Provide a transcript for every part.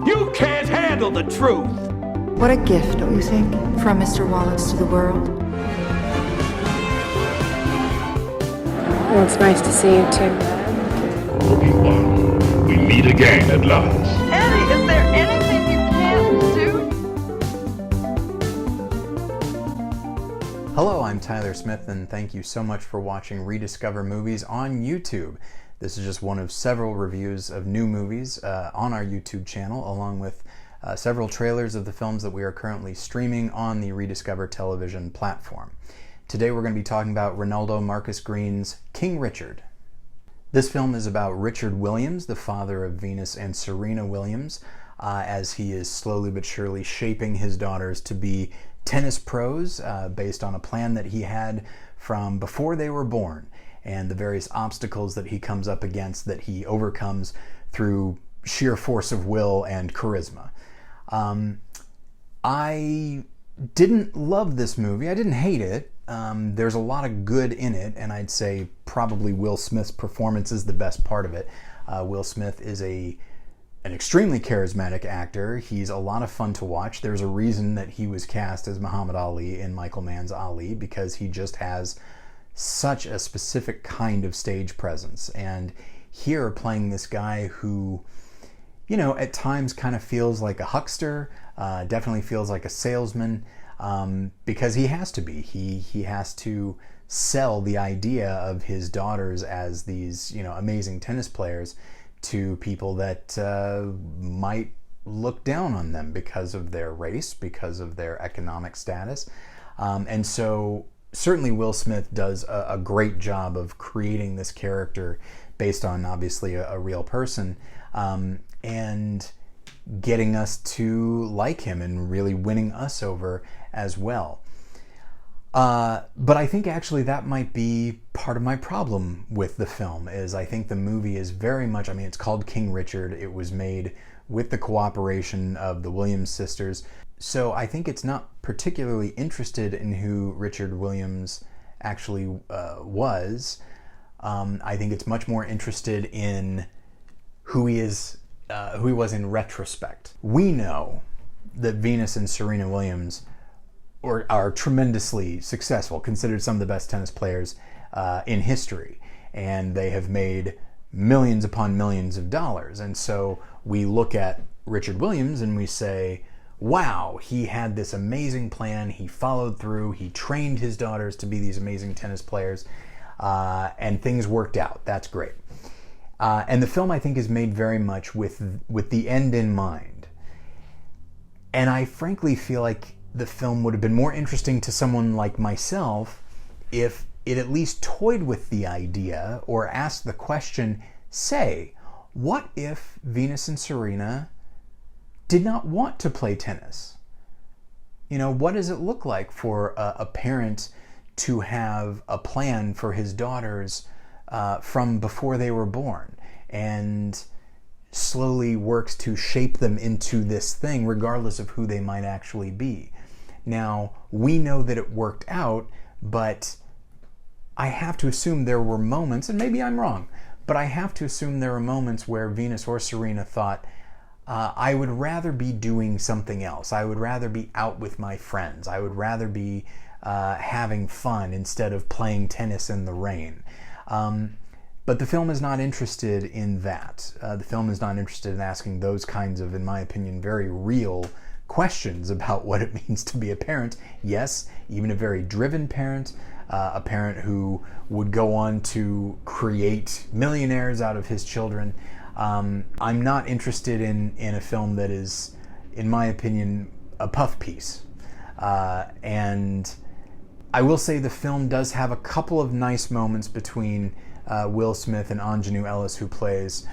You can't handle the truth. What a gift, don't you think, from Mr. Wallace to the world? Well, it's nice to see you too. Obi-Wan, we meet again at last. Eddie, is there anything you can't do? Hello, I'm Tyler Smith, and thank you so much for watching Rediscover Movies on YouTube. This is just one of several reviews of new movies on our YouTube channel, along with several trailers of the films that we are currently streaming on the Rediscover television platform. Today we're going to be talking about Reinaldo Marcus Green's King Richard. This film is about Richard Williams, the father of Venus and Serena Williams, as he is slowly but surely shaping his daughters to be tennis pros based on a plan that he had from before they were born, and the various obstacles that he comes up against that he overcomes through sheer force of will and charisma. I didn't love this movie. I didn't hate it. There's a lot of good in it, and I'd say probably Will Smith's performance is the best part of it. Will Smith is an extremely charismatic actor. He's a lot of fun to watch. There's a reason that he was cast as Muhammad Ali in Michael Mann's Ali, because he just has such a specific kind of stage presence. And here, playing this guy who, you know, at times kind of feels like a huckster, definitely feels like a salesman, because he has to be. He has to sell the idea of his daughters as these, you know, amazing tennis players to people that might look down on them because of their race, because of their economic status. And so certainly Will Smith does a great job of creating this character based on obviously a real person, and getting us to like him and really winning us over as well. But I think actually that might be part of my problem with the film, is I think the movie is very much, I mean, it's called King Richard. It was made with the cooperation of the Williams sisters. So I think it's not particularly interested in who Richard Williams actually was. I think it's much more interested in who he was in retrospect. We know that Venus and Serena Williams are tremendously successful, considered some of the best tennis players in history, and they have made millions upon millions of dollars. And so we look at Richard Williams and we say, wow, he had this amazing plan, he followed through, he trained his daughters to be these amazing tennis players, and things worked out. That's great. And the film, I think, is made very much with the end in mind. And I frankly feel like the film would have been more interesting to someone like myself if it at least toyed with the idea or asked the question, say, what if Venus and Serena did not want to play tennis? You know, what does it look like for a parent to have a plan for his daughters from before they were born, and slowly works to shape them into this thing regardless of who they might actually be? Now, we know that it worked out, but I have to assume there were moments, and maybe I'm wrong, but I have to assume there were moments where Venus or Serena thought, I would rather be doing something else. I would rather be out with my friends. I would rather be having fun instead of playing tennis in the rain. But the film is not interested in that. The film is not interested in asking those kinds of, in my opinion, very real questions about what it means to be a parent. Yes, even a very driven parent, a parent who would go on to create millionaires out of his children. I'm not interested in a film that is, in my opinion, a puff piece. And I will say the film does have a couple of nice moments between Will Smith and Anjanou Ellis, who plays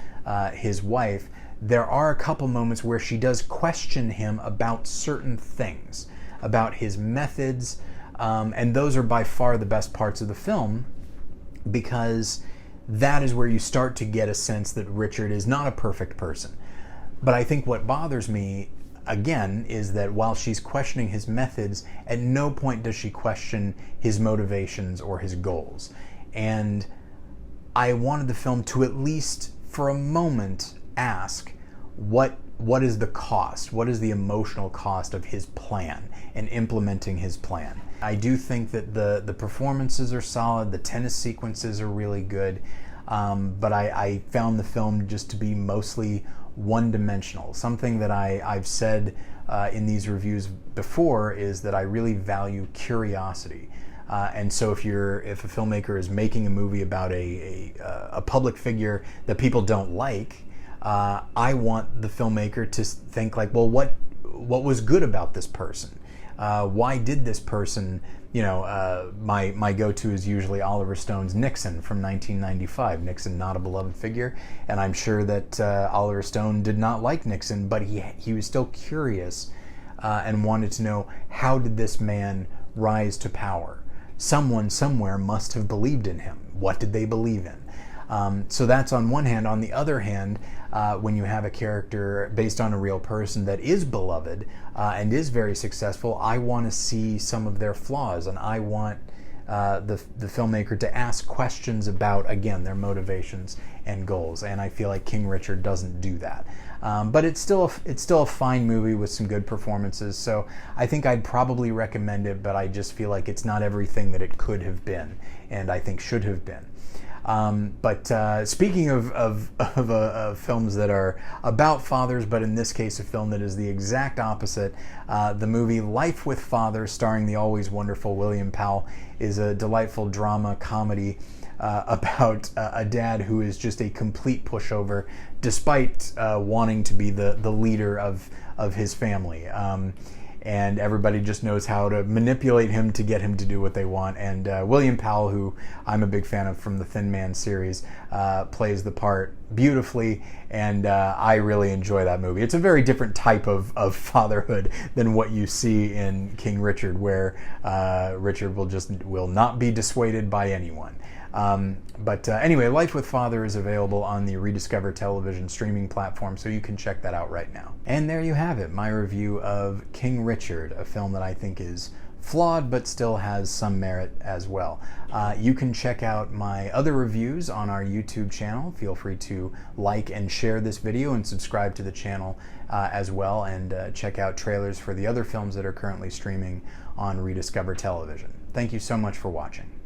his wife. There are a couple moments where she does question him about certain things, about his methods, and those are by far the best parts of the film, because that is where you start to get a sense that Richard is not a perfect person. But I think what bothers me, again, is that while she's questioning his methods, at no point does she question his motivations or his goals. And I wanted the film to at least for a moment ask, what is the cost? What is the emotional cost of his plan and implementing his plan? I do think that the performances are solid, the tennis sequences are really good, but I found the film just to be mostly one-dimensional. Something that I've said in these reviews before is that I really value curiosity. And so if a filmmaker is making a movie about a public figure that people don't like, I want the filmmaker to think like, well, what was good about this person? Why did this person, my go-to is usually Oliver Stone's Nixon from 1995. Nixon, not a beloved figure, and I'm sure that Oliver Stone did not like Nixon, but he was still curious and wanted to know, how did this man rise to power? Someone somewhere must have believed in him. What did they believe in? So that's on one hand. On the other hand, when you have a character based on a real person that is beloved and is very successful, I want to see some of their flaws, and I want the filmmaker to ask questions about, again, their motivations and goals. And I feel like King Richard doesn't do that. But it's still a fine movie with some good performances. So I think I'd probably recommend it, but I just feel like it's not everything that it could have been, and I think should have been. But speaking of films that are about fathers, but in this case a film that is the exact opposite, the movie Life with Father, starring the always wonderful William Powell, is a delightful drama comedy about a dad who is just a complete pushover, despite wanting to be the leader of his family. And everybody just knows how to manipulate him to get him to do what they want. And William Powell, who I'm a big fan of from the Thin Man series, plays the part beautifully, and I really enjoy that movie. It's a very different type of fatherhood than what you see in King Richard, where Richard will not be dissuaded by anyone. But anyway, Life with Father is available on the Rediscover Television streaming platform, so you can check that out right now. And there you have it, my review of King Richard, a film that I think is flawed but still has some merit as well. You can check out my other reviews on our YouTube channel. Feel free to like and share this video and subscribe to the channel as well, and check out trailers for the other films that are currently streaming on Rediscover Television. Thank you so much for watching.